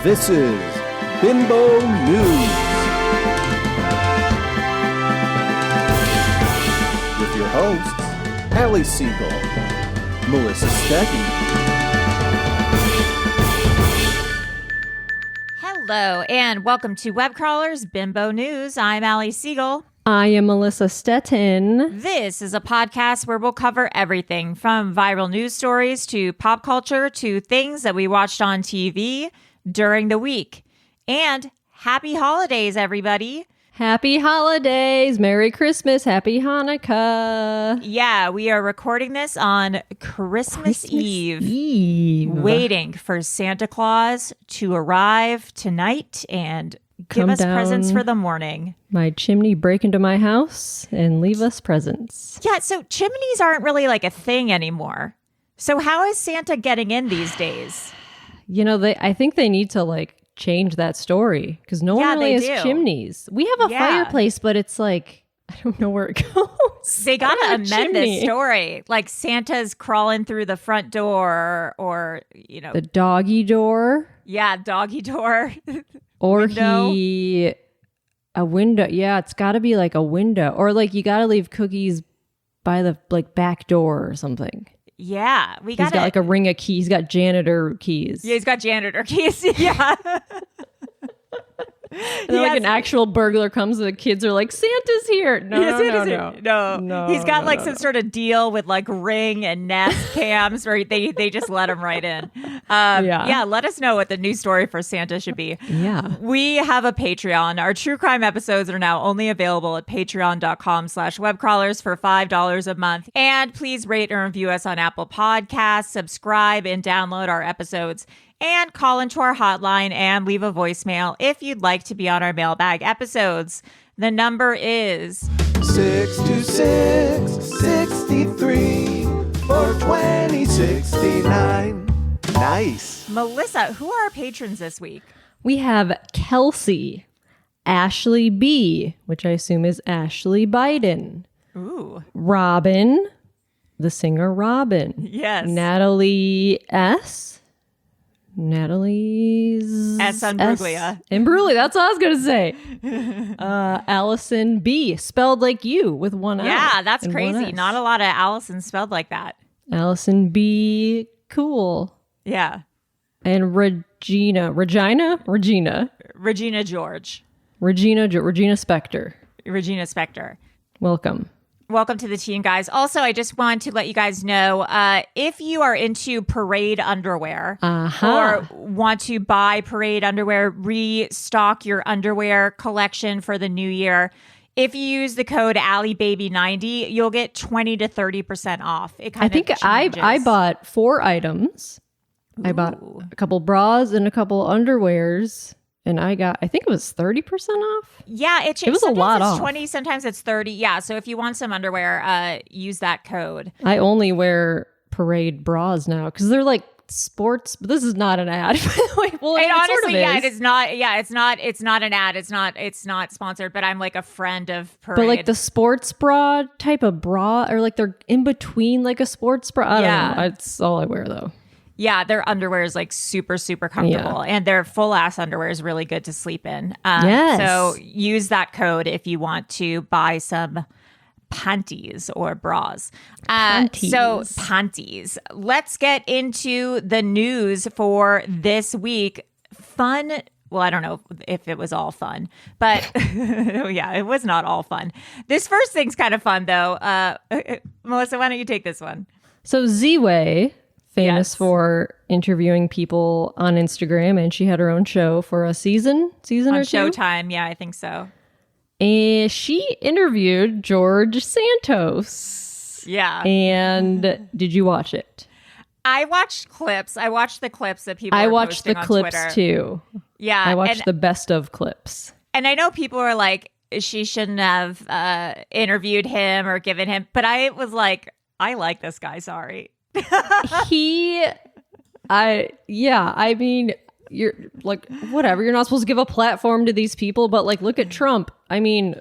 This is Bimbo News with your hosts, Allie Siegel, Melissa Stecky. Hello, and welcome to Webcrawler's Bimbo News. I'm Allie Siegel. I am Melissa Stettin. This is a podcast where we'll cover everything from viral news stories to pop culture to things that we watched on TV during the week. And happy holidays, everybody. Happy holidays. Merry Christmas. Happy Hanukkah. Yeah, we are recording this on Christmas Eve. Waiting for Santa Claus to arrive tonight and give us presents for the morning. My chimney, break into my house and leave us presents. Yeah, so chimneys aren't really like a thing anymore. So how is Santa getting in these days? You know, I think they need to change that story because no one really has chimneys. We have a fireplace, but it's like, I don't know where it goes. They got to amend this story. Like Santa's crawling through the front door or, the doggy door. Yeah, doggy door. Or a window. Yeah, it's got to be like a window. Or you got to leave cookies by the back door or something. Yeah, he's got a ring of keys. He's got janitor keys. Yeah, he's got janitor keys. Yeah. And then an actual burglar comes and the kids are like, Santa's here. No. He's got some sort of deal with Ring and Nest cams where they just let him right in. Yeah, let us know what the new story for Santa should be. Yeah. We have a Patreon. Our true crime episodes are now only available at patreon.com/webcrawlers for $5 a month. And please rate and review us on Apple Podcasts, subscribe and download our episodes. And call into our hotline and leave a voicemail if you'd like to be on our mailbag episodes. The number is 626-63-420-69. Nice. Melissa, who are our patrons this week? We have Kelsey, Ashley B., which I assume is Ashley Biden. Ooh. Robin, the singer Robin. Yes. Natalie S., Natalie's S. Imbruglia. Imbruglia, that's what I was going to say. Allison B., spelled like you with one L. Yeah, that's crazy. Not a lot of Allison spelled like that. Allison B., cool. Yeah. And Regina George. Regina Spector. Regina Spector. Welcome to the team, guys. Also, I just want to let you guys know, if you are into parade underwear or want to buy parade underwear, restock your underwear collection for the new year, if you use the code AllieBaby90, you'll get 20 to 30% off. I think I bought 4 items. Ooh. I bought a couple bras and a couple underwears. And I think it was 30% off. Yeah, it was a lot off. 20, sometimes it's 30. Yeah, so if you want some underwear, use that code. I only wear parade bras now because they're sports. But this is not an ad. Well, and honestly, sort of yeah, it is not. Yeah, it's not an ad. It's not sponsored. But I'm a friend of parade. But the sports bra type of bra, or they're in between a sports bra. I don't know. That's all I wear though. Yeah, their underwear is super, super comfortable. Yeah. And their full ass underwear is really good to sleep in. Yes. So use that code if you want to buy some panties or bras. Panties. Let's get into the news for this week. Fun. Well, I don't know if it was all fun, but yeah, it was not all fun. This first thing's kind of fun though. Melissa, why don't you take this one? So Ziwe, famous for interviewing people on Instagram, and she had her own show for a season or two. On Showtime, yeah, I think so. And she interviewed George Santos. Yeah. And did you watch it? I watched clips. I watched the clips that people were posting on Twitter. I watched the clips too. Yeah. I watched the best of clips. And I know people are like, she shouldn't have interviewed him or given him, but I was like, I like this guy, sorry. I mean, you're whatever. You're not supposed to give a platform to these people, but look at Trump. I mean,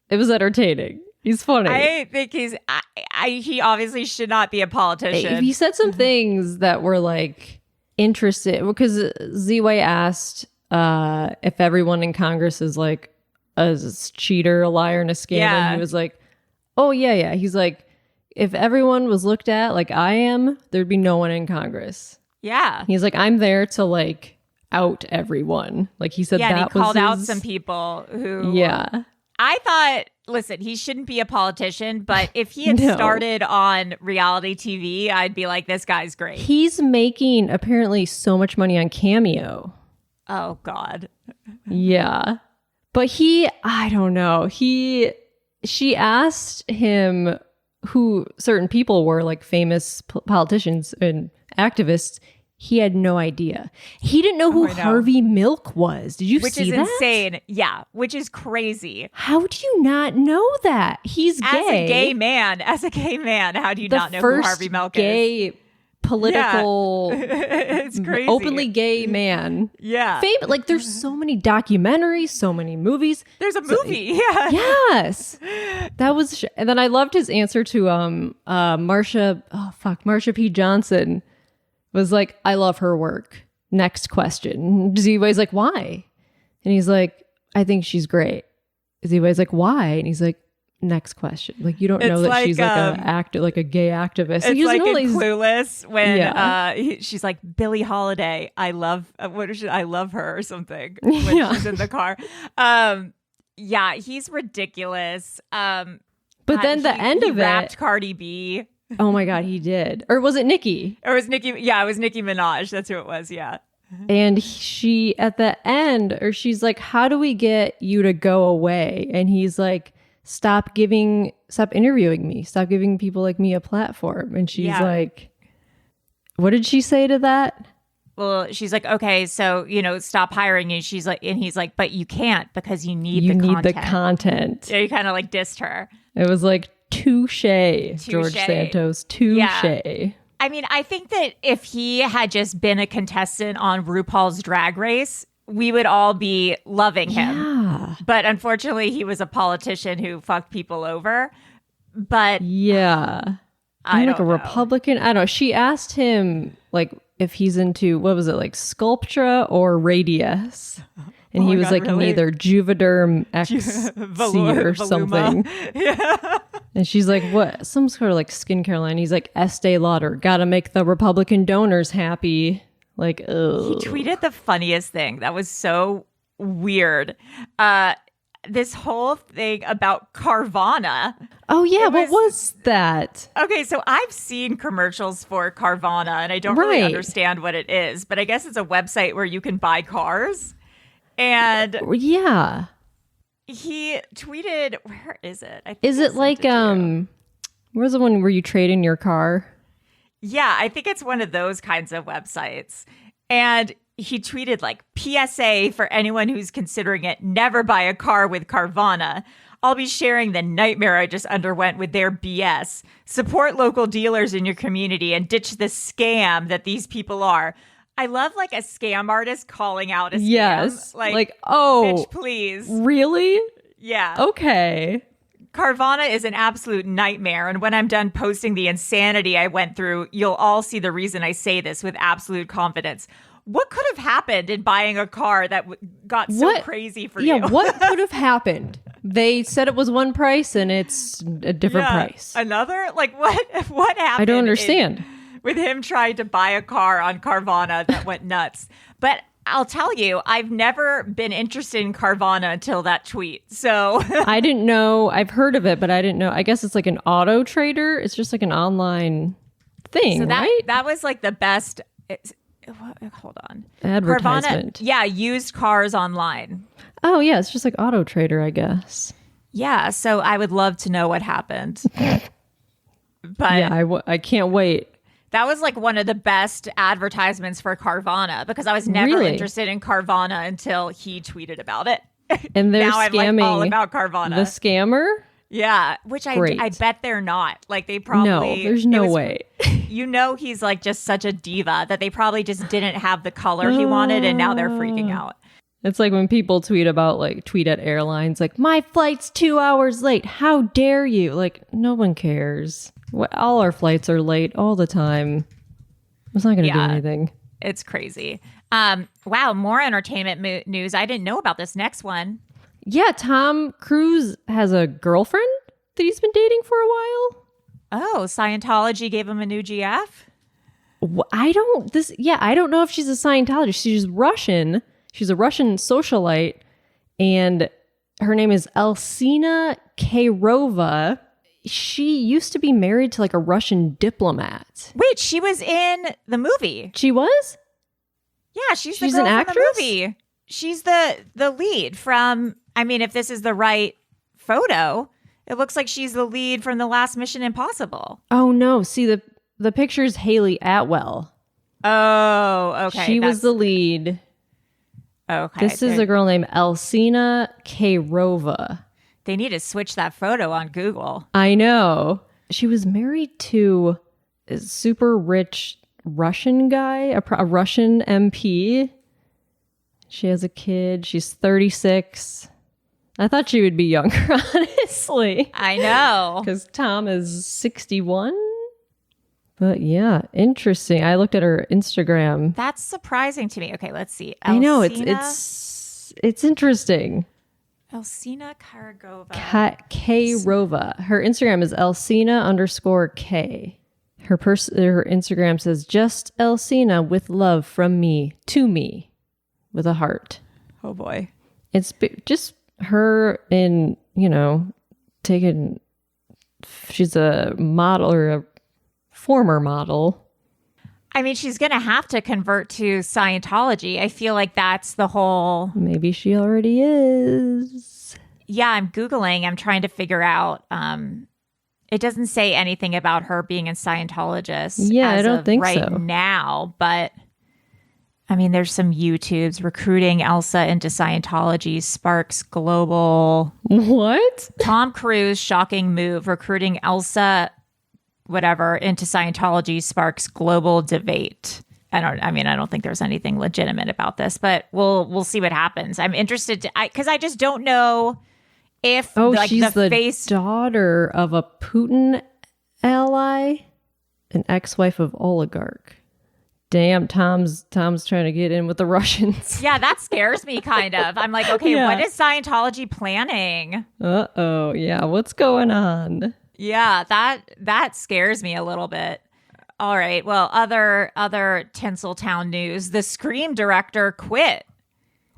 it was entertaining. He's funny. I think he obviously should not be a politician. He said some things that were interested because Ziwe asked if everyone in Congress is like a cheater, a liar, and a scammer. Yeah. And he was like, oh, yeah. He's like, if everyone was looked at like I am, there'd be no one in Congress. Yeah. He's like, I'm there to like out everyone. Like he said, Yeah, that and he called was out his- some people who... Yeah. I thought, listen, he shouldn't be a politician, but if he had No. started on reality TV, I'd be like, this guy's great. He's making apparently so much money on Cameo. Oh, God. Yeah. But I don't know. She asked him who certain people were, like famous politicians and activists. He had no idea. He didn't know who I know. Harvey Milk was. Did you Which see is that? insane. Yeah, which is crazy. How do you not know that? He's As gay. a gay man, how do you The not know who first Harvey Milk gay political, is? It's crazy. openly gay man. Yeah. Like there's so many documentaries, so many movies. There's a movie. Yeah. Yes. That was and then I loved his answer to Marsha P. Johnson was like, I love her work. Next question. Ziwe's like, why? And he's like, I think she's great. Ziwe's like, why? And he's like, next question. Like you don't know It's that like, she's like a gay activist. It's like in he's- Clueless when Yeah. she's like, Billie Holiday, I love I love her or something when Yeah. she's in the car. Yeah, he's ridiculous. But then the end he of rapped it. Cardi B. Oh my God, he did. Or was it Nicki? Or was Nicki? Yeah, it was Nicki Minaj. That's who it was. Yeah. And she, at the end, or she's like, how do we get you to go away? And he's like, stop interviewing me. Stop giving people like me a platform. And she's Yeah. like, what did she say to that? Well, she's like, okay, so stop hiring you. She's like, and he's like, but you can't because you need You the need content. the content. Yeah, you kind of like dissed her. It was like, touche, George Santos, touche. Yeah. I mean, I think that if he had just been a contestant on RuPaul's Drag Race, we would all be loving him. Yeah. But unfortunately, he was a politician who fucked people over. But Yeah. I like a don't know. Republican. I don't know. She asked him like if he's into, what was it, like Sculptra or Radius? And Oh he my was God, like really? neither Juvederm XC or Voluma. something. Yeah. And she's like, what? Some sort of like skincare line. He's like, Estee Lauder, gotta make the Republican donors happy. Like, ugh. He tweeted the funniest thing. That was so weird. This whole thing about Carvana. Oh, yeah. It What was that? Okay, so I've seen commercials for Carvana, and I don't really Right. understand what it is, but I guess it's a website where you can buy cars. And Yeah. he tweeted, where is it? I think Is I it sent like, to you. where's the one where you trade in your car? Yeah, I think it's one of those kinds of websites. And he tweeted like, PSA for anyone who's considering it, never buy a car with Carvana. I'll be sharing the nightmare I just underwent with their BS. Support local dealers in your community and ditch the scam that these people are. I love like a scam artist calling out a scam. Yes. Like, oh, bitch, please. really? Yeah. Okay. Carvana is an absolute nightmare, and when I'm done posting the insanity I went through, you'll all see the reason I say this with absolute confidence. What could have happened in buying a car that got so What? crazy for Yeah, you? what could have happened? They said it was one price and it's a different price. Another? Like, what happened? I don't understand. With him trying to buy a car on Carvana that went nuts. But I'll tell you, I've never been interested in Carvana until that tweet. So I didn't know. I've heard of it, but I didn't know. I guess it's like an auto trader. It's just like an online thing, right? that was like the best. Hold on. Advertisement. Carvana, yeah, used cars online. Oh, yeah. It's just like auto trader, I guess. Yeah, so I would love to know what happened. But Yeah, I can't wait. that was like one of the best advertisements for Carvana because I was never Really? interested in Carvana until he tweeted about it. And they're Now I'm scamming like all about Carvana. the scammer? Yeah, which Great. I bet they're not. Like they probably No, there's no it was- way. You know he's like just such a diva that they probably just didn't have the color he wanted and now they're freaking out. It's like when people tweet at airlines, like, my flight's 2 hours late. How dare you? Like, no one cares. All our flights are late all the time. It's not going to do Yeah. anything. It's crazy. Wow, more entertainment news. I didn't know about this next one. Yeah, Tom Cruise has a girlfriend that he's been dating for a while. Oh, Scientology gave him a new GF? I don't know if she's a Scientologist. She's Russian. She's a Russian socialite, and her name is Elsina Kayrova. She used to be married to like a Russian diplomat. Wait, she was in the movie. She was? Yeah, she's the girl an from actress? the movie. She's the lead from, I mean, if this is the right photo, it looks like she's the lead from the last Mission Impossible. Oh no, see the picture's Haley Atwell. Oh, okay. She was the lead. Okay. This is a girl named Elsina Kayrova. They need to switch that photo on Google. I know. She was married to a super rich Russian guy, a Russian MP. She has a kid. She's 36. I thought she would be younger, honestly. I know. Because Tom is 61. But yeah, interesting. I looked at her Instagram. That's surprising to me. Okay, let's see. I know, it's interesting. Elsina Kayrova. Kayrova. Her Instagram is Elsina_K. Her Instagram says, just Elsina with love from me to me with a heart. Oh boy. It's just her in, she's a model or a former model. I mean, she's going to have to convert to Scientology. I feel like that's the whole... Maybe she already is. Yeah, I'm Googling. I'm trying to figure out... It doesn't say anything about her being a Scientologist. Yeah, I don't think right so. now, but... I mean, there's some YouTubes. Recruiting Elsa into Scientology sparks global... What? Tom Cruise, shocking move. Recruiting Elsa... whatever into Scientology sparks global debate. I don't think there's anything legitimate about this, but we'll see what happens. I'm interested because I just don't know if she's the daughter of a Putin ally, an ex-wife of oligarch. Damn, Tom's trying to get in with the Russians. Yeah, that scares me kind of. I'm like, okay, Yeah. What is Scientology planning? Uh-oh, yeah, what's going on? Yeah, that scares me a little bit. All right. Well, other Tinseltown news. The Scream director quit.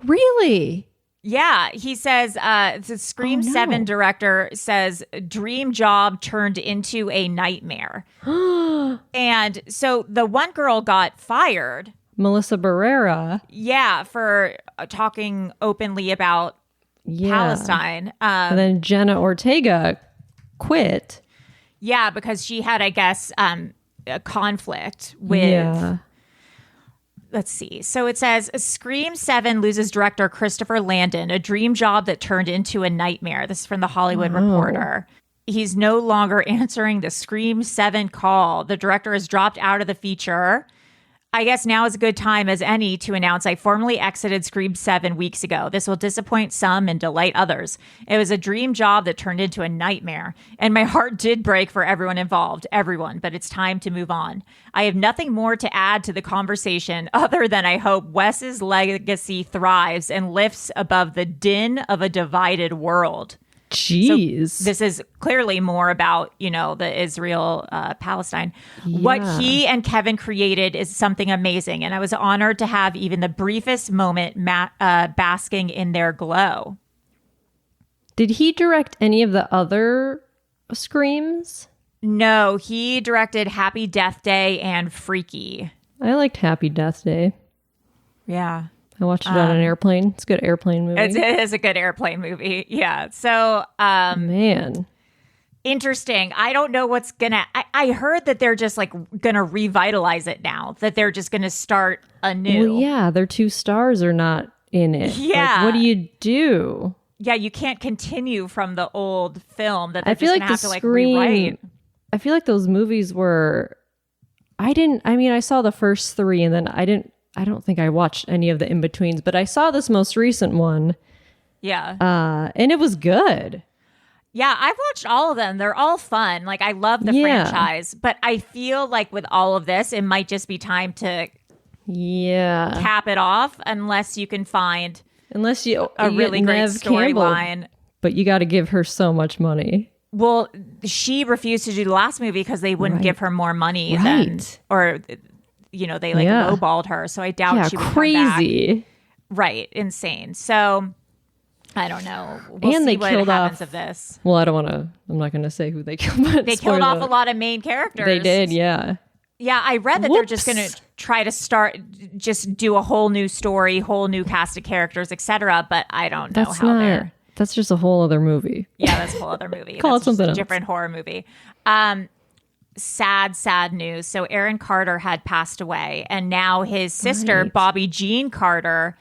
Really? Yeah, he says the Scream 7 director says dream job turned into a nightmare. And so the one girl got fired. Melissa Barrera. Yeah, for talking openly about Palestine. And then Jenna Ortega quit. Yeah, because she had, I guess, a conflict with... Let's see. So it says, Scream 7 loses director Christopher Landon, a dream job that turned into a nightmare. This is from the Hollywood Reporter. He's no longer answering the Scream 7 call. The director has dropped out of the feature. I guess now is a good time as any to announce I formally exited Scream 7 weeks ago. This will disappoint some and delight others. It was a dream job that turned into a nightmare, and my heart did break for everyone involved, but it's time to move on. I have nothing more to add to the conversation other than I hope Wes's legacy thrives and lifts above the din of a divided world. Jeez. So this is clearly more about, the Israel-Palestine. Yeah. What he and Kevin created is something amazing. And I was honored to have even the briefest moment basking in their glow. Did he direct any of the other Screams? No, he directed Happy Death Day and Freaky. I liked Happy Death Day. Yeah. I watched it on an airplane. It's a good airplane movie. It is a good airplane movie. Yeah. So, man, interesting. I don't know what's gonna. I heard that they're just like gonna revitalize it now. That they're just gonna start anew. Well, yeah, their two stars are not in it. Yeah. Like, what do you do? Yeah, you can't continue from the old film. That I feel like have to like rewrite. I feel like those movies were. I saw the first three, and then I don't think I watched any of the in-betweens, but I saw this most recent one. Yeah. And it was good. Yeah, I've watched all of them. They're all fun. Like, I love the franchise, but I feel like with all of this, it might just be time to Yeah. cap it off unless you can find Unless you a you really get great Neve Campbell, storyline. but you got to give her so much money. Well, she refused to do the last movie because they wouldn't Right. give her more money Right. or they like Yeah. lowballed her. So I doubt Yeah, she would come back. crazy. Right, insane. So I don't know. We'll And see they what killed happens off- of this. Well, I'm not going to say who they killed. But They killed off a lot of main characters. They did, yeah. Yeah, I read that they're just Whoops. going to try to just do a whole new story, whole new cast of characters, etc. But I don't know That's how not. they're. That's just a whole other movie. Yeah, that's a whole other movie. Call That's it something just a else. different horror movie. Sad news. So Aaron Carter had passed away, and now his sister, Right. Bobby Jean Carter,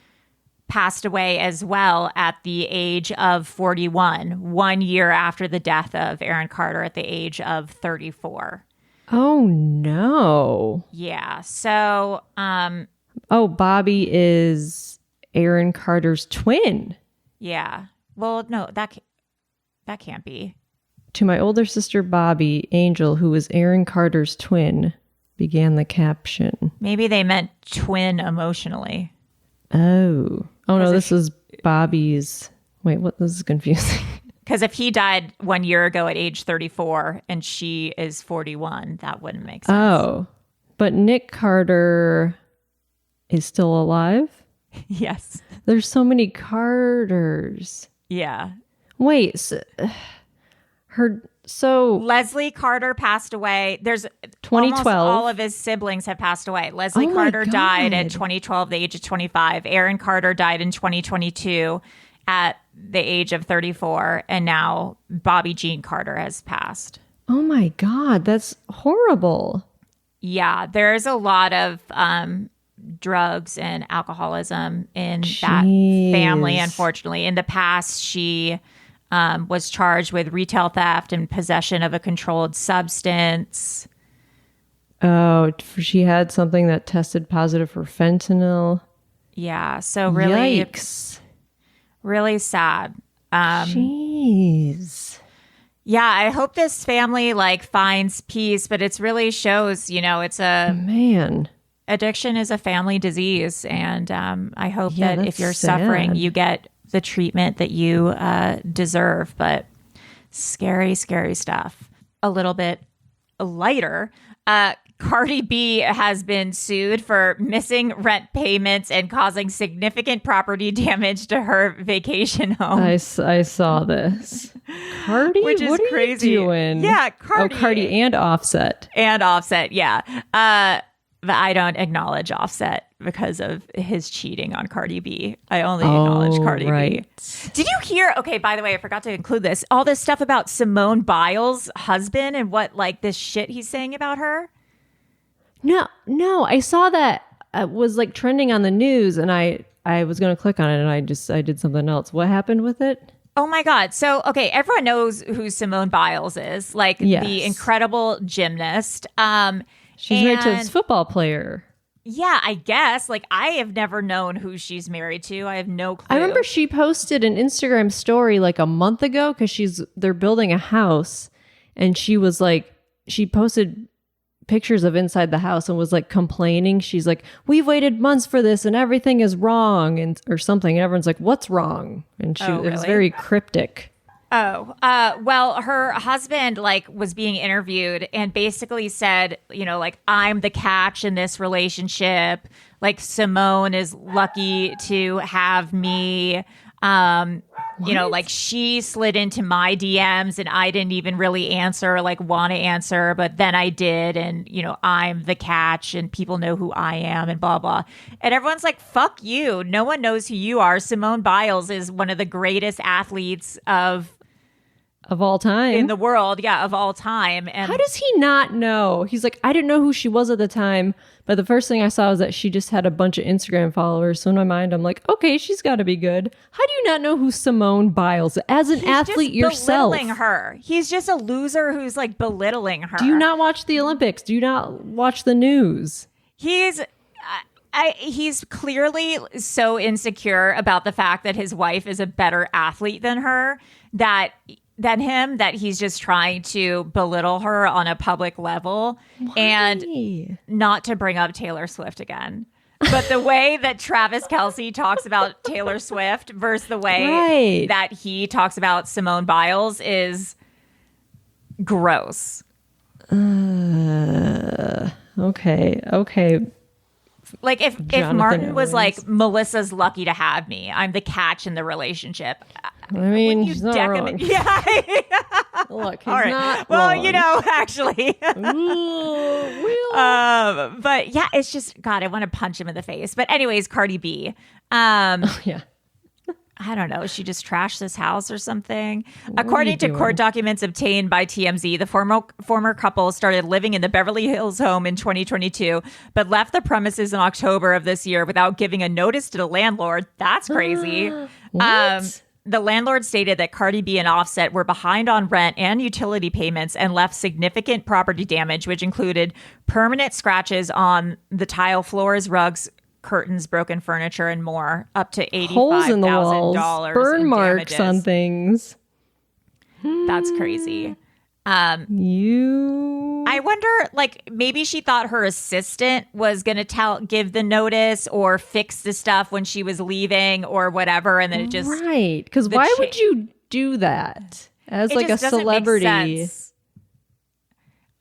passed away as well at the age of 41, 1 year after the death of Aaron Carter at the age of 34. Oh no. Yeah. So, Oh, Bobby is Aaron Carter's twin. yeah. Well, no, that can't be. To my older sister Bobby, Angel, who was Aaron Carter's twin, began the caption. Maybe they meant twin emotionally. Oh. Oh no, Because this is Bobby's. Wait, what? This is confusing. Because if he died 1 year ago at age 34 and she is 41, that wouldn't make sense. Oh. But Nick Carter is still alive? Yes. There's so many Carters. Yeah. Wait, so Leslie Carter passed away. There's 2012. almost all of his siblings have passed away. Leslie Oh my Carter died at God. 2012, the age of 25. Aaron Carter died in 2022 at the age of 34. And now Bobby Jean Carter has passed. oh my God, that's horrible. Yeah, there's a lot of drugs and alcoholism in that Jeez. family, unfortunately. In the past, she was charged with retail theft and possession of a controlled substance. Oh, she had something that tested positive for fentanyl. Yeah, so really, Yikes. really sad. Jeez. Yeah, I hope this family finds peace, but it's really shows, it's Man. addiction is a family disease, and I hope Yeah, that if that's you're suffering, sad. you get the treatment that you deserve. But scary stuff. A little bit lighter. Cardi B has been sued for missing rent payments and causing significant property damage to her vacation home. I saw this. Cardi? Which is what are crazy. you doing? Yeah, Cardi. Oh, Cardi and Offset. And Offset, yeah. But I don't acknowledge Offset because of his cheating on Cardi B. I only acknowledge Cardi B. Did you hear? Okay, by the way, I forgot to include this. All this stuff about Simone Biles' husband and what this shit he's saying about her. No, I saw that was trending on the news, and I was going to click on it, and I did something else. What happened with it? Oh my God. So, okay, everyone knows who Simone Biles is, Yes. the incredible gymnast. She's married to and- this football player. Yeah, I guess. I have never known who she's married to. I have no clue. I remember she posted an Instagram story a month ago because they're building a house, and she was she posted pictures of inside the house and was complaining. She's like, "We've waited months for this, and everything is wrong," and or something. And everyone's like, "What's wrong?" And Oh, it was really? very cryptic. Oh, well, her husband was being interviewed and basically said, I'm the catch in this relationship. Simone is lucky to have me. She slid into my DMs and I didn't even really answer, want to answer, but then I did. And, I'm the catch and people know who I am and blah, blah. And everyone's like, fuck you. No one knows who you are. Simone Biles is one of the greatest athletes of Of all time. in the world, of all time. And How does he not know? He's like, I didn't know who she was at the time, but the first thing I saw was that she just had a bunch of Instagram followers. So in my mind, I'm like, okay, she's got to be good. How do you not know who Simone Biles is? As an he's athlete just yourself? belittling her. He's just a loser who's belittling her. Do you not watch the Olympics? Do you not watch the news? He's he's clearly so insecure about the fact that his wife is a better athlete than her than him, that he's just trying to belittle her on a public level and Hey. not to bring up Taylor Swift again. But the way that Travis Kelce talks about Taylor Swift versus the way that he talks about Simone Biles is gross. Okay. Like if Martin was like, Melissa's lucky to have me, I'm the catch in the relationship. I mean, he's not wrong. Yeah. Look, he's right. not well, wrong. you know, actually. But yeah, it's just, God, I want to punch him in the face. But anyways, Cardi B. Yeah. I don't know. She just trashed this house or something. According to court documents obtained by TMZ, the former couple started living in the Beverly Hills home in 2022, but left the premises in October of this year without giving a notice to the landlord. That's crazy. What? The landlord stated that Cardi B and Offset were behind on rent and utility payments and left significant property damage, which included permanent scratches on the tile floors, rugs, curtains, broken furniture, and more, up to $85,000. Burn marks on things. That's crazy. I wonder, like, maybe she thought her assistant was going to give the notice or fix the stuff when she was leaving or whatever, and then it just because why would you do that as like a celebrity?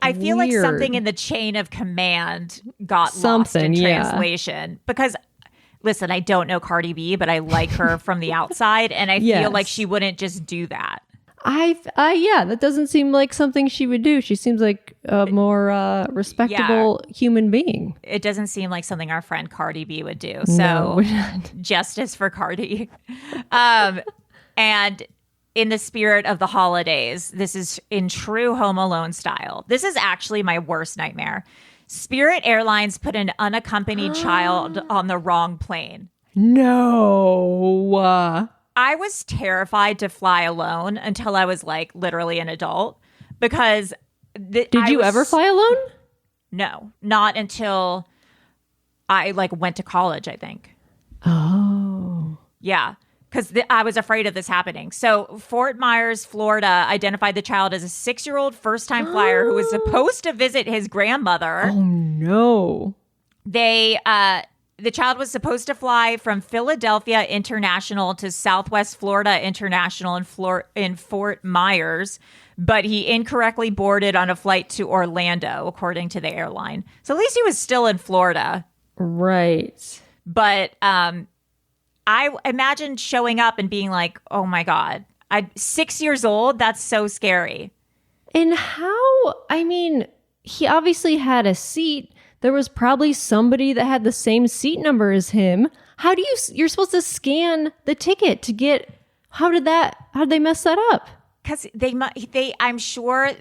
I feel like something in the chain of command got lost in translation. Because, listen, I don't know Cardi B, but I like her from the outside, and I feel like she wouldn't just do that. That doesn't seem like something she would do. She seems like a more respectable human being. It doesn't seem like something our friend Cardi B would do. So, justice for Cardi. And in the spirit of the holidays, this is in true Home Alone style. This is actually my worst nightmare. Spirit Airlines put an unaccompanied child on the wrong plane. No. I was terrified to fly alone until I was like literally an adult because Did you ever fly alone? No, not until I like went to college, I think. Oh. Yeah. Because I was afraid of this happening. So Fort Myers, Florida, identified the child as a 6-year-old first-time flyer who was supposed to visit his grandmother. Oh, no. The child was supposed to fly from Philadelphia International to Southwest Florida International in Fort Myers, but he incorrectly boarded on a flight to Orlando, according to the airline. So at least he was still in Florida. Right. But I imagine showing up and being like, oh my God, I'm 6 years old. That's so scary. And he obviously had a seat. There was probably somebody that had the same seat number as him. You're supposed to scan the ticket to get, how did they mess that up? Because I'm sure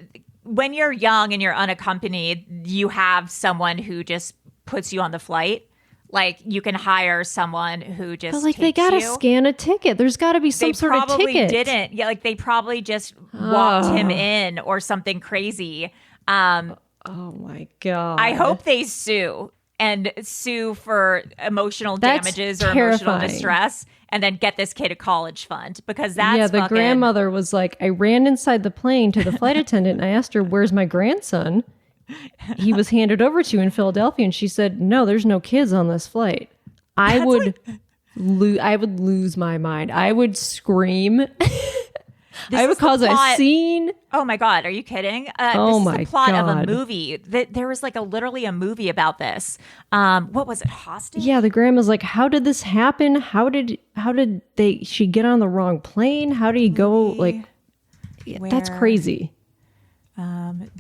when you're young and you're unaccompanied, you have someone who just puts you on the flight. Like, you can hire someone who just takes they gotta you. scan a ticket. There's got to be some sort of ticket. They probably didn't. Yeah, like they probably just walked him in or something crazy. Oh my God. I hope they sue for emotional damages or emotional distress, and then get this kid a college fund, because that's the grandmother was like, I ran inside the plane to the flight attendant and I asked her, where's my grandson? He was handed over to in Philadelphia, and she said, no, there's no kids on this flight. I would lose my mind. I would scream. I would cause a scene. Oh my God, are you kidding? This is the plot of a movie. There was like literally a movie about this. What was it? Hostage? Yeah, the grandma's like, how did this happen? How did she get on the wrong plane? How did he go? Like, that's crazy.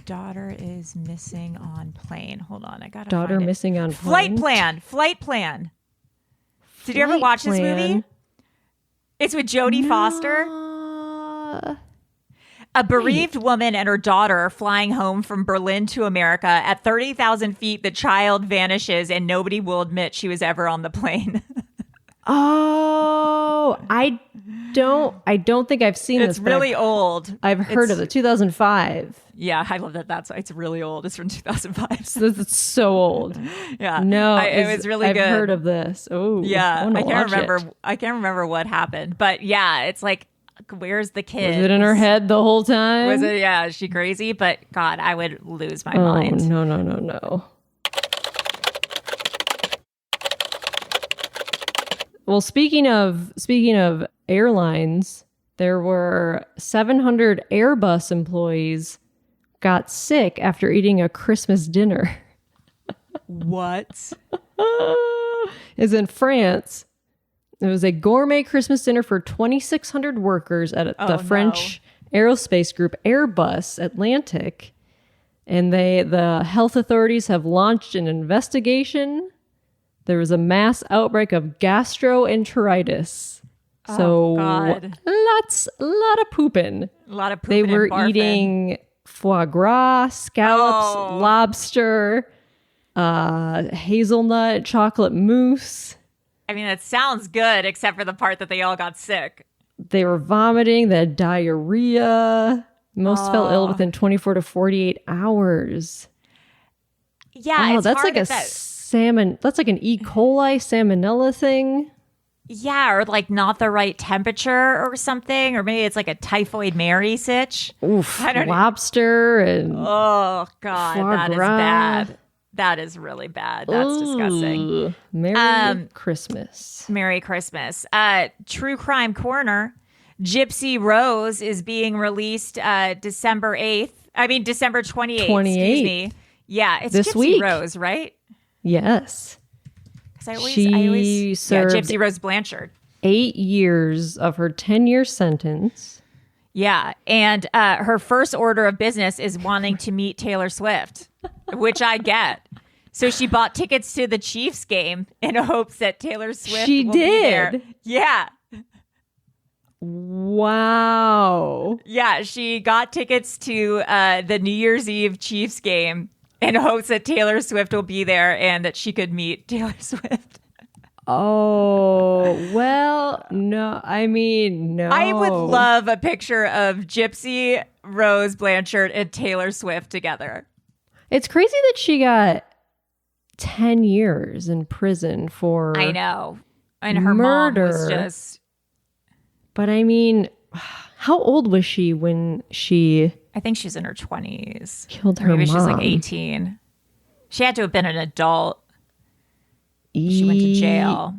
Daughter is missing on plane. Hold on, I gotta daughter find it. Missing on plane. Flight plan. Did you ever watch this movie? It's with Jodie Foster. A bereaved woman and her daughter are flying home from Berlin to America. At 30,000 feet, the child vanishes and nobody will admit she was ever on the plane. Oh, I don't think I've seen this. It's really old. I've heard of it. 2005. Yeah, I love that. It's really old. It's from 2005. It's so old. Yeah. No, it was really good. I've heard of this. Oh, yeah. I can't remember what happened, but yeah, it's like, where's the kid? Was it in her head the whole time? Was it? Yeah. Is she crazy? But God, I would lose my mind. No. Well, speaking of airlines, there were 700 Airbus employees got sick after eating a Christmas dinner. What? Is in France. It was a gourmet Christmas dinner for 2,600 workers at the French aerospace group Airbus Atlantic. And the health authorities have launched an investigation. There was a mass outbreak of gastroenteritis. So God. a lot of pooping. A lot of They pooping were and barfing. eating foie gras, scallops, lobster, hazelnut, chocolate mousse. I mean, it sounds good, except for the part that they all got sick. They were vomiting, they had diarrhea. Most fell ill within 24 to 48 hours. Yeah, it's that's hard like a salmon. That's like an E. coli salmonella thing. Yeah, or like not the right temperature or something, or maybe it's like a typhoid Mary sitch. Oof, I don't lobster and Oh God, foie that is gras. bad. That is really bad. That's disgusting. Ooh, Merry Christmas. Merry Christmas. True Crime Corner. Gypsy Rose is being released December 28th. Excuse 28th. me. Yeah, it's This Gypsy week. Rose, right? Yes. Because She served Gypsy Rose Blanchard. 8 years of her 10-year sentence. Yeah, and her first order of business is wanting to meet Taylor Swift, which I get. So she bought tickets to the Chiefs game in hopes that Taylor Swift She will be there. did? Yeah. Wow. Yeah, she got tickets to the New Year's Eve Chiefs game in hopes that Taylor Swift will be there and that she could meet Taylor Swift. Oh, well, no. I mean, no. I would love a picture of Gypsy Rose Blanchard and Taylor Swift together. It's crazy that she got 10 years in prison for I know. And her mom was murder. just... But I mean, how old was she when she I think she's in her 20s. killed her Maybe mom? she's like 18. She had to have been an adult. She went to jail.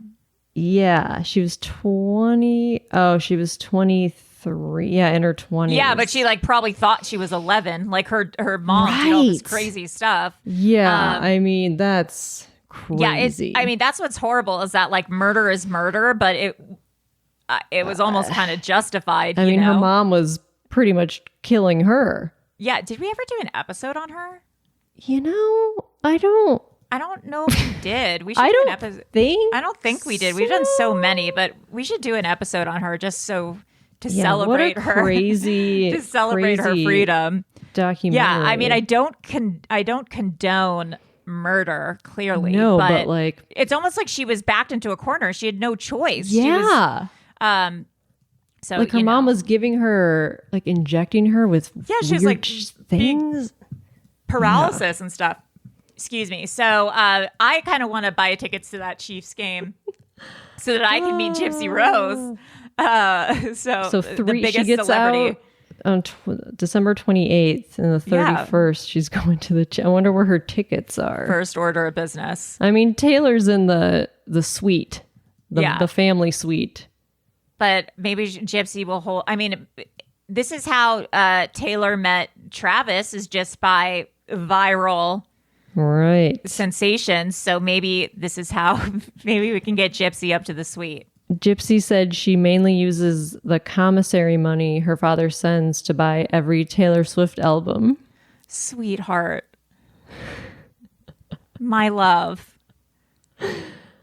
Yeah, she was 20. Oh, she was 23. Yeah, in her 20s. Yeah, but she like probably thought she was 11. Like her mom did all this Right. crazy stuff. Yeah, I mean, that's crazy. Yeah, I mean, that's what's horrible is that like murder is murder, but it was almost kind of justified. I mean, you know? her mom was pretty much killing her. Yeah, did we ever do an episode on her? You know, I don't know if we did. We should I do an don't episode. think I don't think we did. We've done so many, but we should do an episode on her just so to celebrate what a her crazy to celebrate her crazy freedom. documentary. Yeah, I mean, I don't condone murder, clearly. No, but like, it's almost like she was backed into a corner. She had no choice. yeah. So Like her mom was giving her, like injecting her with she was weird like things. paralysis and stuff. Excuse me. So I kind of want to buy tickets to that Chiefs game so that I can meet Gypsy Rose. So So the biggest she gets celebrity. out on December 28th and the 31st. She's going to the. I wonder where her tickets are. First order of business. I mean, Taylor's in the suite, the family suite. But maybe Gypsy will hold. I mean, this is how Taylor met Travis, is just by viral Right. sensations. So maybe this is how maybe we can get Gypsy up to the suite. Gypsy said she mainly uses the commissary money her father sends to buy every Taylor Swift album. Sweetheart. My love.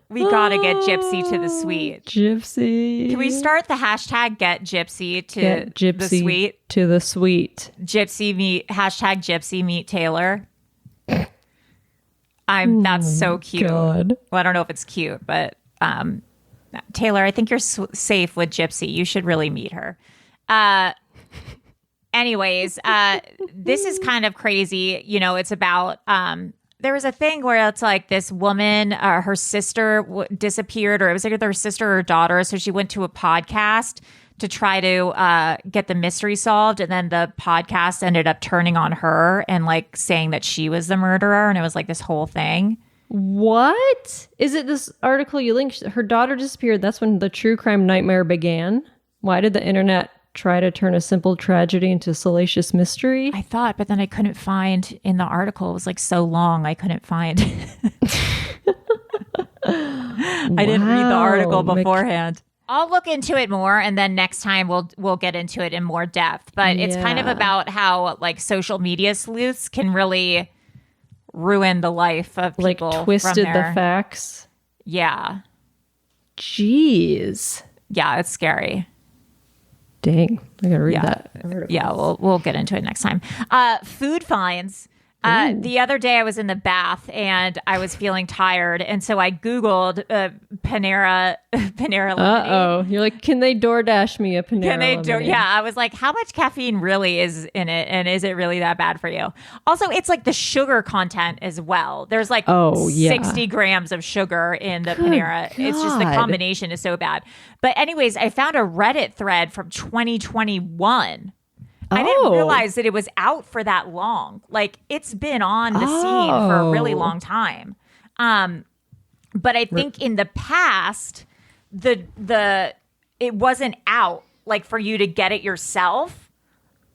We gotta get Gypsy to the suite. Gypsy. Can we start the hashtag get Gypsy to Get Gypsy the suite? to the suite. Gypsy meet hashtag Gypsy meet Taylor. That's so cute. God. Well, I don't know if it's cute, but Taylor, I think you're safe with Gypsy. You should really meet her. Anyways, this is kind of crazy. You know, it's about there was a thing where it's like this woman, her sister disappeared, or it was either her sister or daughter. So she went to a podcast to try to get the mystery solved. And then the podcast ended up turning on her and like saying that she was the murderer. And it was like this whole thing. What? Is it this article you linked? Her daughter disappeared. That's when the true crime nightmare began. Why did the internet try to turn a simple tragedy into salacious mystery? I thought, but then I couldn't find in the article. It was like so long, I couldn't find. I didn't read the article beforehand. I'll look into it more, and then next time we'll get into it in more depth. But it's kind of about how like social media sleuths can really ruin the life of people. Like twisted the facts. Yeah. Jeez. Yeah, it's scary. Dang, I gotta read that. Yeah, we'll get into it next time. Food finds. The other day I was in the bath and I was feeling tired, and so I Googled Panera lemonade. Uh-oh. You're like, can they DoorDash me a Panera lemonade? Yeah, I was like, how much caffeine really is in it, and is it really that bad for you? Also, it's like the sugar content as well. There's like 60 grams of sugar in the Panera. God. It's just the combination is so bad. But anyways, I found a Reddit thread from 2021. I didn't realize that it was out for that long. Like, it's been on the scene for a really long time. But I think in the past, it wasn't out, like, for you to get it yourself.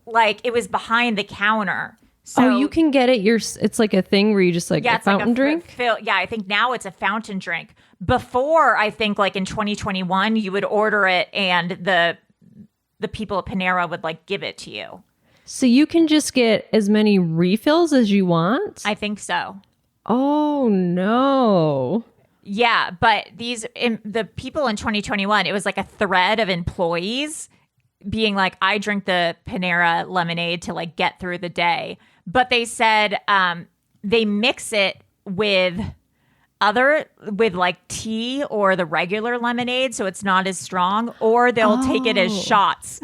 Like, it was behind the counter. So, you can get it. It's like a thing where you just like a fountain drink? I think now it's a fountain drink. Before, I think, like, in 2021, you would order it and the people at Panera would like give it to you. So you can just get as many refills as you want? I think so. Oh no. Yeah, but the people in 2021, it was like a thread of employees being like, I drink the Panera lemonade to like get through the day. But they said they mix it with like tea or the regular lemonade, so it's not as strong, or they'll take it as shots.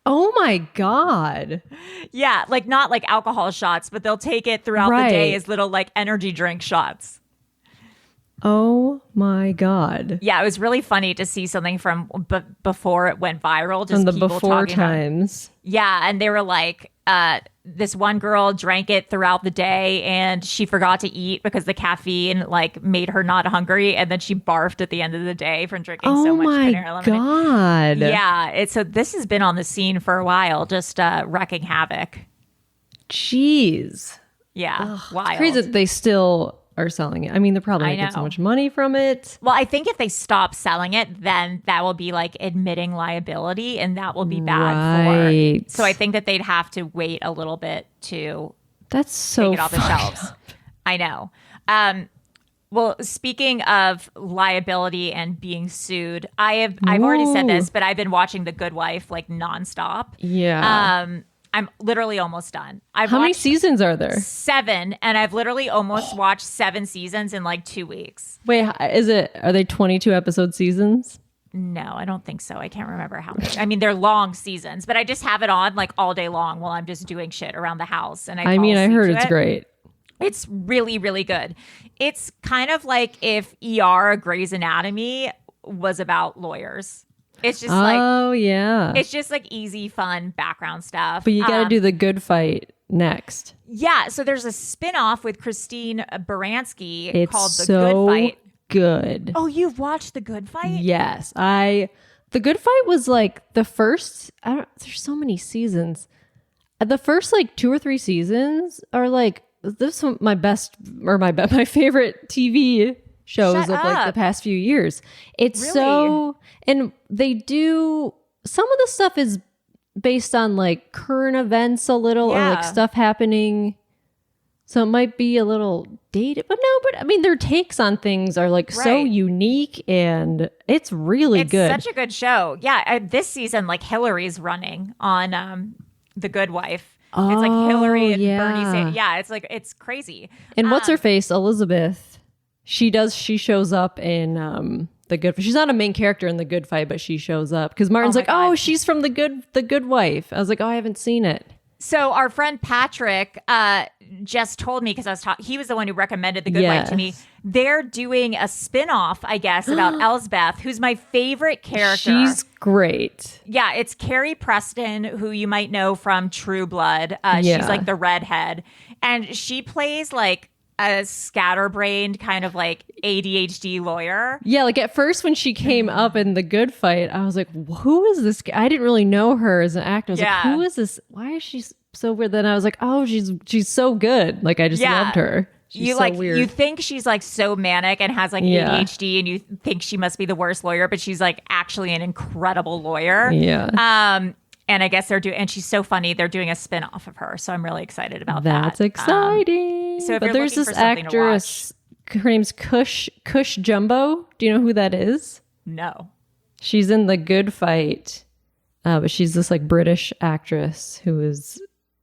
Oh my God. Yeah, like not like alcohol shots, but they'll take it throughout the day as little like energy drink shots. Oh my God. Yeah, it was really funny to see something from before it went viral. Just from the people before talking times. Yeah, and they were like, this one girl drank it throughout the day and she forgot to eat because the caffeine like made her not hungry, and then she barfed at the end of the day from drinking so much Panera lemonade. Oh my God. Yeah, so this has been on the scene for a while, just wrecking havoc. Jeez. Yeah, wild. It's crazy that they still are selling it. I mean, they're probably making so much money from it. Well, I think if they stop selling it, then that will be like admitting liability, and that will be bad for. So I think that they'd have to wait a little bit to take it off the shelves. I know. Well, speaking of liability and being sued, I've already said this, but I've been watching The Good Wife like nonstop. Yeah. I'm literally almost done. How many seasons are there? 7, and I've literally almost watched 7 seasons in like 2 weeks. Wait, are they 22 episode seasons? No, I don't think so. I can't remember how many. I mean, they're long seasons, but I just have it on like all day long while I'm just doing shit around the house. And I heard it's great. It's really, really good. It's kind of like if ER, Grey's Anatomy, was about lawyers. It's just it's just like easy, fun background stuff. But you got to do The Good Fight next. Yeah. So there's a spinoff with Christine Baranski called The so Good Fight. Good. Oh, you've watched The Good Fight? Yes. The Good Fight was like the first, there's so many seasons. The first like 2 or 3 seasons are like, this is my favorite TV shows of like the past few years. It's really? And they do, some of the stuff is based on like current events a little, or like stuff happening. So it might be a little dated, but I mean, their takes on things are like so unique, and it's really good. It's such a good show. Yeah. This season, like Hillary's running on The Good Wife. It's like Hillary and Bernie Sanders. Yeah. It's like, it's crazy. And what's her face? Elizabeth. She shows up in The Good Fight. She's not a main character in The Good Fight, but she shows up because Martin's she's from The Good Wife. I was like, I haven't seen it. So our friend Patrick just told me, because he was the one who recommended The Good Wife to me. They're doing a spinoff, I guess, about Elsbeth, who's my favorite character. She's great. Yeah, it's Carrie Preston, who you might know from True Blood. She's like the redhead, and she plays like a scatterbrained kind of like ADHD lawyer. Yeah, like at first when she came up in The Good Fight, I was like, who is this guy? I didn't really know her as an actor. I was like, who is this? Why is she so weird? Then I was like, oh, she's so good. Like I just loved her. She's so weird. You think she's like so manic and has like ADHD, and you think she must be the worst lawyer, but she's like actually an incredible lawyer. Yeah. And I guess and she's so funny. They're doing a spin-off of her, so I'm really excited about that. That's exciting. So if but you're there's looking this for something actress, her name's Cush Jumbo. Do you know who that is? No. She's in The Good Fight, but she's this like British actress her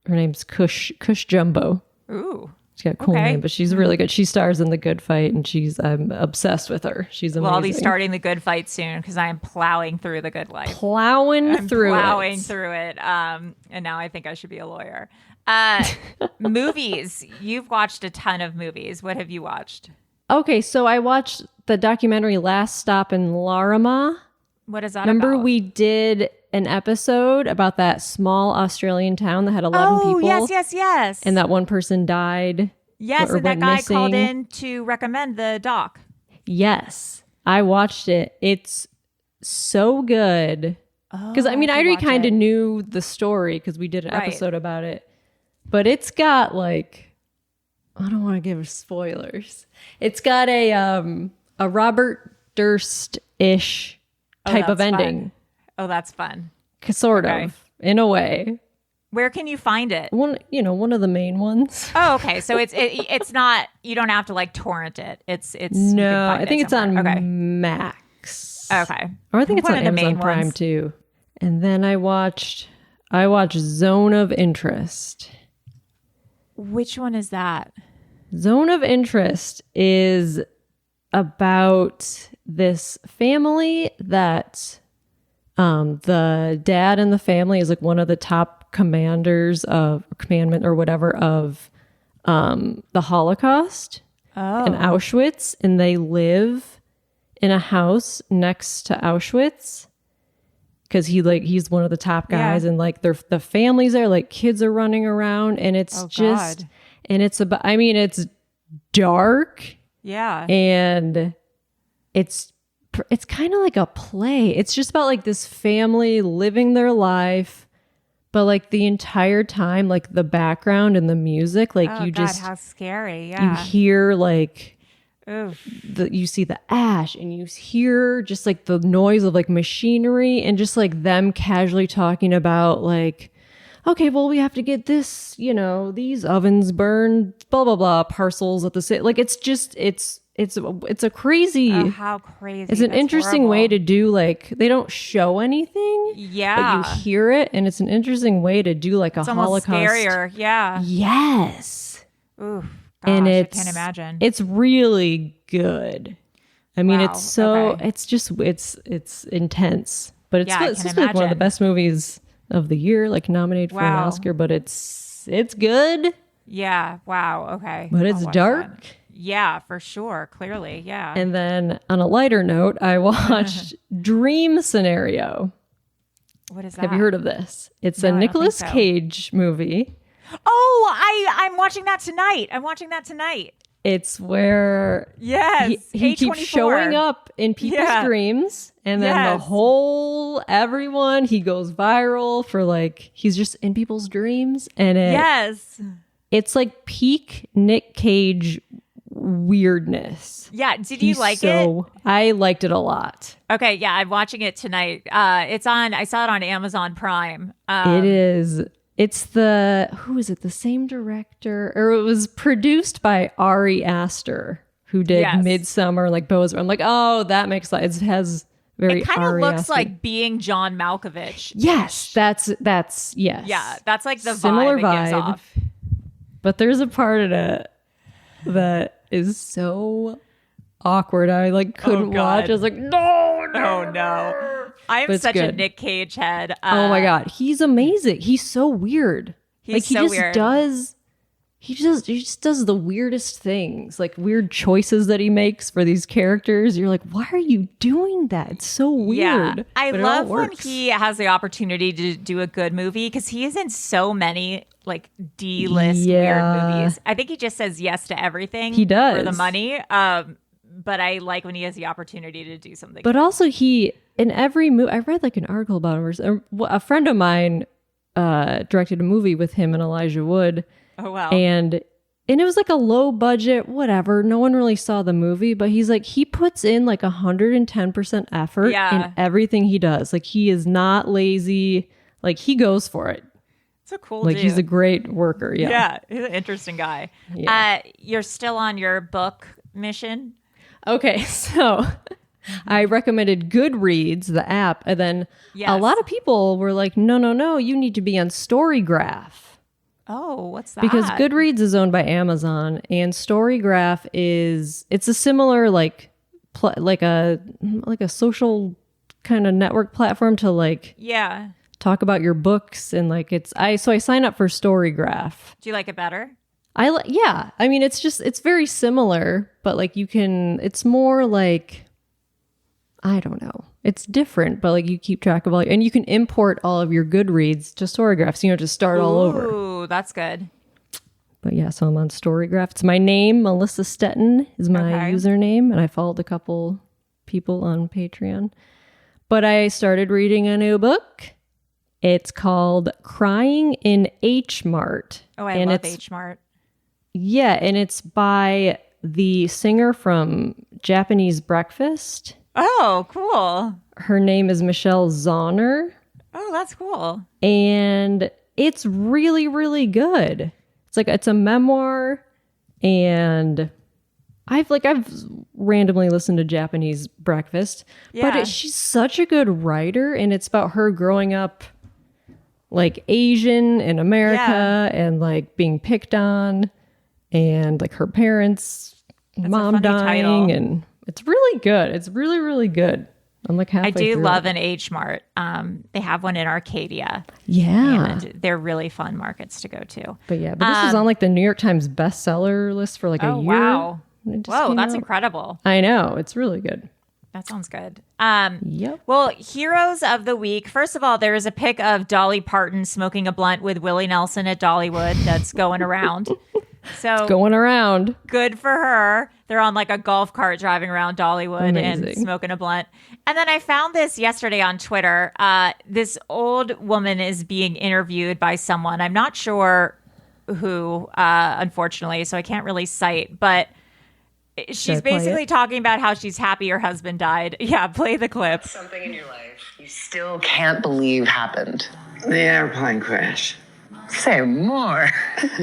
name's Cush Jumbo. Ooh. She's got a cool name, but she's really good. She stars in The Good Fight, and I'm obsessed with her. She's amazing. Well, I'll be starting The Good Fight soon because I am plowing through The Good Life. Plowing through it. And now I think I should be a lawyer. Movies. You've watched a ton of movies. What have you watched? Okay, so I watched the documentary Last Stop in Larrimah. What is that Remember about? we did an episode about that small Australian town that had 11 people? Yes. And that one person died. Yes, or and that went guy missing. called in to recommend the doc. Yes. I watched it. It's so good. Because, I mean, I already kind of knew the story because we did an episode about it. But it's got, like, I don't want to give spoilers. It's got a Robert Durst-ish type of ending. Fun. Oh, that's fun. Sort of, in a way. Where can you find it? One of the main ones. Oh, okay. So it's not. You don't have to like torrent it. It's no. I think it's on Max. Okay. Or I think it's on Amazon Prime too. And then I watched Zone of Interest. Which one is that? Zone of Interest is about this family that the dad in the family is like one of the top commanders of commandment or whatever of the Holocaust in Auschwitz, and they live in a house next to Auschwitz because he's one of the top guys, and like the families there, like kids are running around, and it's and it's about, I mean, it's dark, and it's kind of like a play. It's just about like this family living their life, but like the entire time, like the background and the music, like how scary. You hear like you see the ash, and you hear just like the noise of like machinery, and just like them casually talking about like, okay, well, we have to get this, these ovens burned, blah blah blah, parcels at the city. Like it's a crazy. Oh, how crazy! It's an interesting way to do, like, they don't show anything. Yeah, but you hear it, and it's an interesting way to do like a Holocaust. Almost scarier. Yeah. Yes. Ooh. Gosh, and I can't imagine. It's really good. I mean, it's intense, but it's good. It's like one of the best movies of the year, like nominated for an Oscar. But it's good. Yeah. Wow. Okay. But it's dark. That. Yeah, for sure. Clearly. Yeah. And then on a lighter note, I watched Dream Scenario. What is that? Have you heard of this? It's a Nicolas Cage movie. Oh, I'm watching that tonight. It's where he keeps showing up in people's dreams, and then everyone, he goes viral for like, he's just in people's dreams, and it's like peak Nick Cage weirdness. Yeah. Did you like it? I liked it a lot. Okay. Yeah. I'm watching it tonight. I saw it on Amazon Prime. It is. It's who is it? The same director, or it was produced by Ari Aster, who did Midsummer, like Boaz. I'm like, oh, that makes sense. It has very. It kind of looks like Being John Malkovich. Yes, that's yes. Yeah, that's like the similar vibe it gives off. But there's a part of it that is so awkward. I like couldn't watch. I was like, no. I'm such a Nick Cage head. Oh my God. He's amazing. He's so weird. He he just does the weirdest things, like weird choices that he makes for these characters. You're like, why are you doing that? It's so weird. Yeah. I But it all love when works. he has the opportunity to do a good movie because he is in so many like D-list weird movies. I think he just says yes to everything. He does. For the money. But I like when he has the opportunity to do something. But also he, in every movie, I read like an article about him. A friend of mine directed a movie with him and Elijah Wood. Oh, wow. And it was like a low budget, whatever. No one really saw the movie, but he's like, he puts in like 110% effort in everything he does. Like he is not lazy. Like he goes for it. It's a cool Like dude. he's a great worker. Yeah. Yeah, he's an interesting guy. Yeah. You're still on your book mission? Okay. So I recommended Goodreads, the app. And then a lot of people were like, no, you need to be on Storygraph. Oh, what's that? Because Goodreads is owned by Amazon, and Storygraph it's a similar like a social kind of network platform to like talk about your books, and like I signed up for Storygraph. Do you like it better? Yeah. I mean, it's very similar, but like it's more like, I don't know. It's different, but like you keep track of all, and you can import all of your Goodreads to Storygraph, so you don't just start all over. Ooh, that's good. But yeah, so I'm on Storygraph. It's my name, Melissa Stetton is my username, and I followed a couple people on Patreon. But I started reading a new book. It's called Crying in H Mart. Oh, I love H Mart. Yeah, and it's by the singer from Japanese Breakfast. Oh, cool. Her name is Michelle Zauner. Oh, that's cool. And it's really, really good. It's a memoir, and I've randomly listened to Japanese Breakfast, but she's such a good writer, and it's about her growing up like Asian in America and like being picked on, and like her parents, mom dying, title. And it's really good. It's really, really good. I'm like halfway through. I do love an H Mart. They have one in Arcadia. Yeah. And they're really fun markets to go to. But this was on like the New York Times bestseller list for like a year. Wow. Whoa, that's incredible. I know. It's really good. That sounds good. Yep. Well, Heroes of the Week. First of all, there is a pic of Dolly Parton smoking a blunt with Willie Nelson at Dollywood that's going around. So it's going around. Good for her. They're on like a golf cart driving around Dollywood and smoking a blunt. And then I found this yesterday on Twitter. This old woman is being interviewed by someone. I'm not sure who, unfortunately, so I can't really cite, but she's basically talking about how she's happy her husband died. Yeah, play the clip. Something in your life you still can't believe happened. The airplane crash. Say more.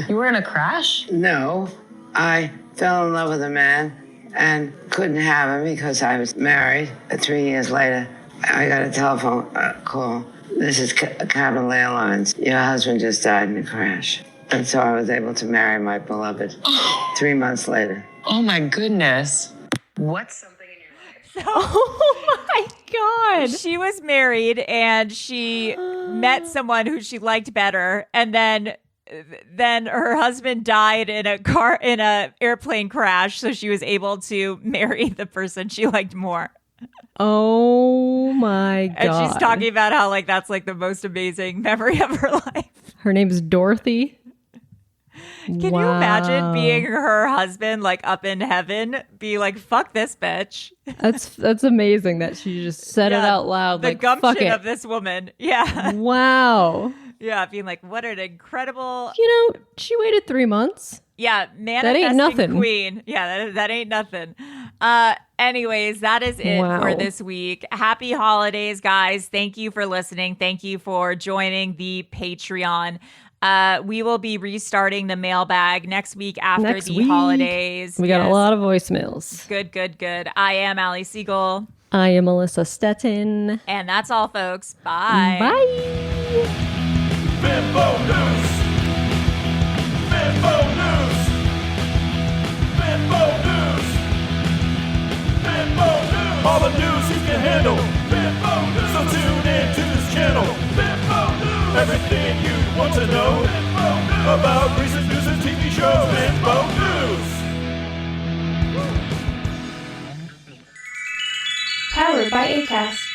You were in a crash? No, I fell in love with a man and couldn't have him because I was married. 3 years later, I got a telephone call. This is Cabin Airlines. Your husband just died in a crash. And so I was able to marry my beloved 3 months later. Oh my goodness. What's something in your life? Oh my God. She was married and she met someone who she liked better. And then her husband died in a airplane crash. So she was able to marry the person she liked more. Oh my God. And she's talking about how like that's like the most amazing memory of her life. Her name is Dorothy. Can you imagine being her husband, like up in heaven, be like, fuck this bitch? That's amazing that she just said it out loud. The like, gumption fuck it. of this woman. Yeah. Wow. Yeah, being like, what an incredible... You know, she waited 3 months. Yeah, manifesting that ain't nothing. queen. Yeah, that ain't nothing. Anyways, that is it for this week. Happy holidays, guys. Thank you for listening. Thank you for joining the Patreon. We will be restarting the mailbag next week after the holidays. We got a lot of voicemails. Good. I am Allie Siegel. I am Melissa Stetton. And that's all, folks. Bye. Bye. Bimbo News. Bimbo News. Bimbo News. Bimbo News. All the news you can handle. Bimbo News. So tune in to this channel. Bimbo News. Everything you want to know about recent news and TV shows. Bimbo News. Powered by Acast.